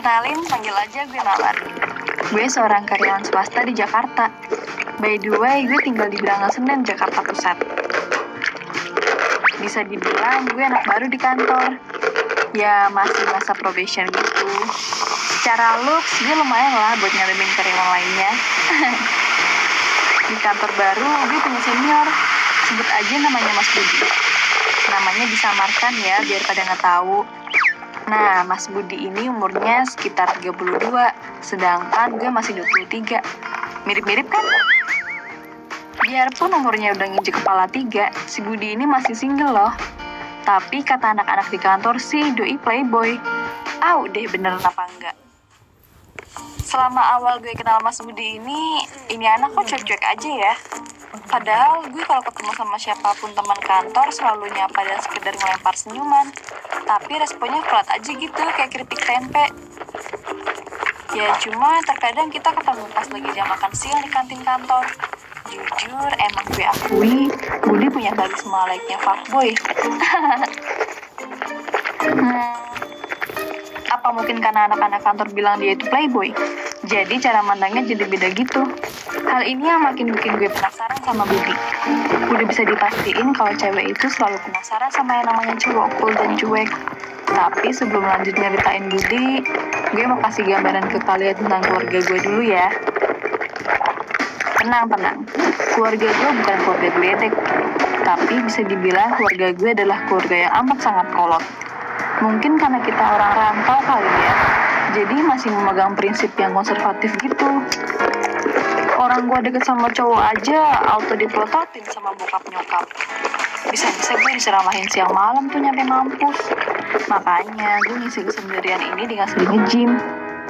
Kenalin, panggil aja gue Mawar. Gue seorang karyawan swasta di Jakarta. By the way, gue tinggal di Berangal Senen, Jakarta Pusat. Bisa dibilang gue anak baru di kantor. Ya, masih masa probation gitu. Secara looks, gue lumayan lah buat ngalamin karyawan lainnya. Di kantor baru, gue punya senior. Sebut aja namanya Mas Budi. Namanya disamarkan ya, biar pada nggak tahu. Nah, Mas Budi ini umurnya sekitar 32, sedangkan gue masih 23. Mirip-mirip kan? Biarpun umurnya udah nginjek kepala 3, si Budi ini masih single loh. Tapi kata anak-anak di kantor sih doi playboy. Au deh beneran apa enggak. Selama awal gue kenal Mas Budi ini anak kok cuek-cuek aja ya. Padahal gue kalau ketemu sama siapapun teman kantor selalu nyapa dan sekedar ngelempar senyuman. Tapi responnya flat aja gitu, kayak keripik tempe. Ya cuma terkadang kita ketemu pas lagi jam makan siang di kantin kantor. Jujur, emang gue akui, Budi punya karisma layaknya fuckboy. Apa mungkin karena anak-anak kantor bilang dia itu playboy? Jadi cara mandangnya jadi beda gitu. Hal ini yang makin bikin gue penasaran sama Budi. Udah bisa dipastiin kalau cewek itu selalu penasaran sama yang namanya cowok cool dan cuek. Tapi sebelum lanjut nyeritain Budi, gue mau kasih gambaran ke kalian tentang keluarga gue dulu ya. Tenang. Keluarga gue bukan keluarga geledek. Tapi bisa dibilang keluarga gue adalah keluarga yang amat sangat kolot. Mungkin karena kita orang rantau kali ya. Jadi masih memegang prinsip yang konservatif gitu. Orang gue deket sama cowok aja auto dipelototin sama bokap nyokap. Bisa-bisa gue diseramahin siang malam tuh nyampe mampus. Makanya gue ngisi kesendirian ini dengan sering nge-gym.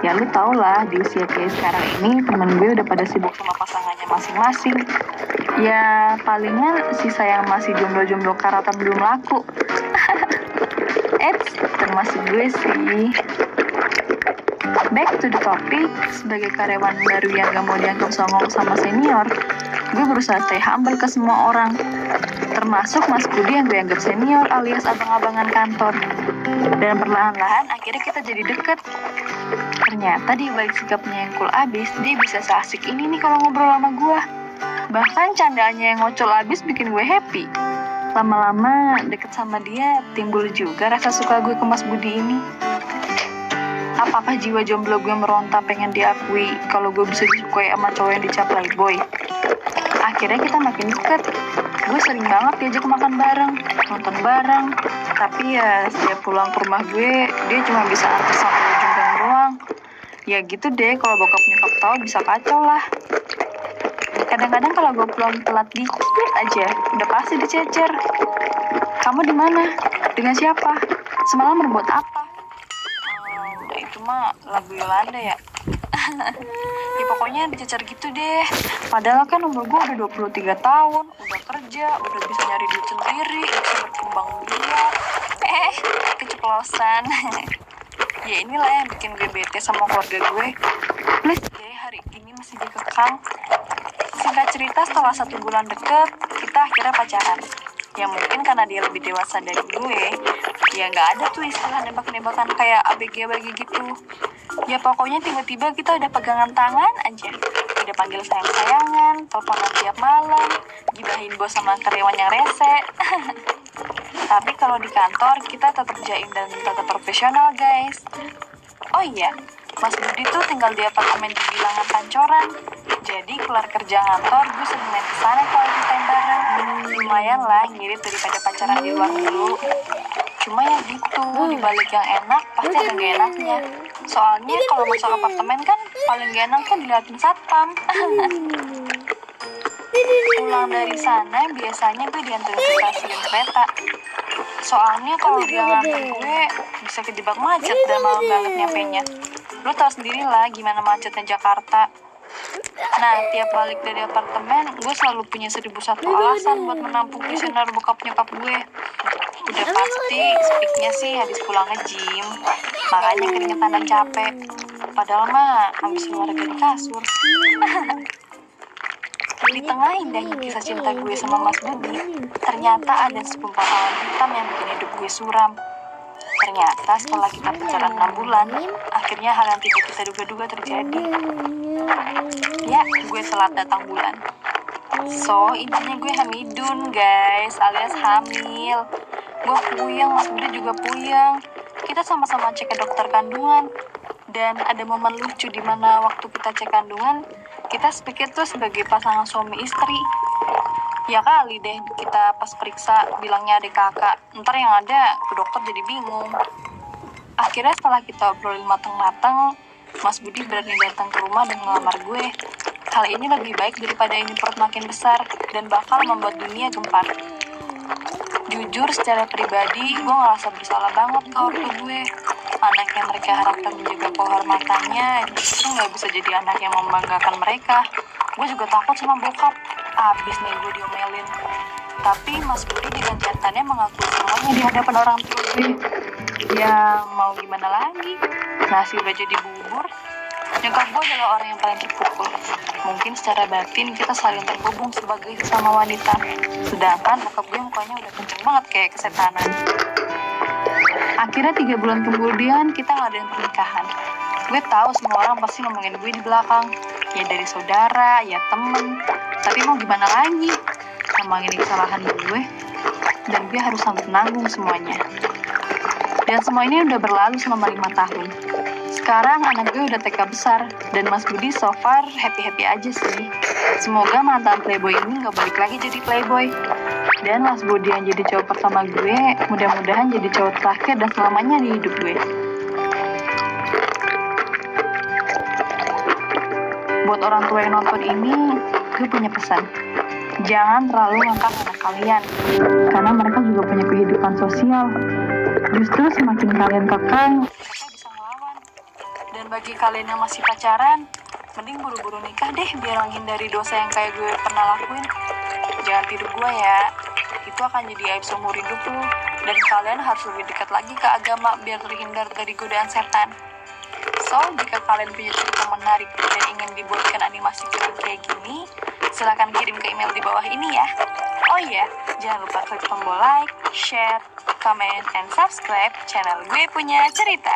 Ya lu tau lah di usia kayak sekarang ini temen gue udah pada sibuk sama pasangannya masing-masing. Ya palingan sisa yang masih jomblo-jomblo karatan belum laku. Termasuk gue sih. Back to the topic, sebagai karyawan baru yang gak mau dianggap songong sama senior, gue berusaha stay humble ke semua orang. Termasuk Mas Budi yang gue anggap senior alias abang-abangan kantor. Dan perlahan-lahan akhirnya kita jadi deket. Ternyata di balik sikapnya yang cool abis, dia bisa seasik ini nih kalau ngobrol sama gue. Bahkan candaannya yang ngocol abis bikin gue happy. Lama-lama deket sama dia, timbul juga rasa suka gue ke Mas Budi ini. Apakah jiwa jomblo gue meronta pengen diakui kalau gue bisa disukai sama cowok yang dicap playboy? Akhirnya kita makin deket. Gue sering banget diajak makan bareng, nonton bareng. Tapi ya setiap pulang ke rumah gue, dia cuma bisa antar sampai ujung gang doang. Ya gitu deh, kalau bokap nyokap tahu bisa kacau lah. Kadang-kadang kalau gue pulang telat dikit aja, udah pasti dicecer. Kamu di mana? Dengan siapa? Semalam berbuat apa? Itu mah lagu Yolanda ya. Ya pokoknya dicecer gitu deh. Padahal kan umur gue udah 23 tahun, udah kerja, udah bisa nyari duit sendiri, bisa berkembang biak. Keceplosan. Ya inilah yang bikin gue bete sama keluarga gue. Please deh, hari ini masih dikekang. Singkat cerita, setelah 1 bulan deket, kita akhirnya pacaran. Ya mungkin karena dia lebih dewasa dari gue, ya nggak ada tuh istilah nembak-nembakan kayak ABG-ABG gitu. Ya pokoknya tiba-tiba kita udah pegangan tangan aja. Udah panggil sayang-sayangan, teleponan tiap malam, gibahin bos sama karyawan yang rese. Tapi kalau di kantor, kita tetap jaim dan tetap profesional guys. Oh iya, Mas Budi tuh tinggal di apartemen di Bilangan Pancoran. Jadi kelar kerja kantor, gue sering main kesana kalau di time bareng. Lumayan lah, ngirit daripada pacaran di luar dulu. Cuma ya gitu, dibalik yang enak, pasti ada gak enaknya. Soalnya kalau masuk apartemen kan, paling gak enak tuh diliatin satpam. Pulang dari sana, biasanya gue dianterin ke stasiun kereta. Soalnya kalau dia nganter gue, bisa kejebak macet dan malam banget nyampenya. Lu tau sendiri lah gimana macetnya Jakarta. Nah, tiap balik dari apartemen, gue selalu punya 1001 alasan buat menampung kuesioner bokap nyokap gue. Udah pasti speaknya sih habis pulang nge-gym, makanya keringetan dan capek. Padahal mah habis olahraga di kasur. Di tengah indahnya kisah cinta gue sama Mas Budi, ternyata ada segumpal awan hitam yang bikin hidup gue suram. Ternyata setelah kita pacaran 6 bulan, akhirnya hal yang tidak kita duga-duga terjadi. Ya, gue telat datang bulan. So, intinya gue hamidun guys, alias hamil. Gue puyeng, Mas Budi juga puyeng. Kita sama-sama cek ke dokter kandungan. Dan ada momen lucu di mana waktu kita cek kandungan, kita pikir tuh sebagai pasangan suami istri. Ya kali deh kita pas periksa bilangnya adik kakak. Ntar yang ada ke dokter jadi bingung. Akhirnya setelah kita obrolin matang-matang, Mas Budi berani datang ke rumah dan ngelamar gue. Hal ini lebih baik daripada ini perut makin besar dan bakal membuat dunia gempar. Jujur secara pribadi, gue ngerasa bersalah banget ke ortu gue. Anak yang mereka harapkan menjaga kehormatannya justru gak bisa jadi anak yang membanggakan mereka. Gue juga takut sama bokap. Abis nih gue diomelin. Tapi Mas Budi dengan nyatanya mengakui semuanya di hadapan orang tua gue. Ya mau gimana lagi, nasi udah jadi bubur. Nyokap gue adalah orang yang paling terpukul. Mungkin secara batin kita saling terhubung sebagai sesama wanita. Sedangkan bokap gue mukanya udah kenceng banget kayak kesetanan. Akhirnya 3 bulan kemudian kita ngadain pernikahan. Gue tahu semua orang pasti ngomongin gue di belakang. Ya dari saudara, ya temen. Tapi mau gimana lagi? Emang ini kesalahan gue. Dan gue harus sanggup nanggung semuanya. Dan semua ini udah berlalu selama 5 tahun. Sekarang anak gue udah TK besar. Dan Mas Budi so far happy-happy aja sih. Semoga mantan playboy ini gak balik lagi jadi playboy. Dan Mas Budi yang jadi cowok pertama gue, mudah-mudahan jadi cowok terakhir dan selamanya di hidup gue. Buat orang tua yang nonton ini, gue punya pesan. Jangan terlalu ngangkat anak kalian, karena mereka juga punya kehidupan sosial. Justru semakin kalian kekang, mereka bisa ngelawan. Dan bagi kalian yang masih pacaran, mending buru-buru nikah deh biar menghindari dosa yang kayak gue pernah lakuin. Jangan tiru gue ya, itu akan jadi aib seumur hidup lu. Dan kalian harus lebih dekat lagi ke agama biar terhindar dari godaan setan. So, jika kalian punya cerita menarik dan ingin dibuatkan animasi keren kayak gini, silakan kirim ke email di bawah ini ya. Oh iya, jangan lupa klik tombol like, share, comment, and subscribe channel Gue Punya Cerita.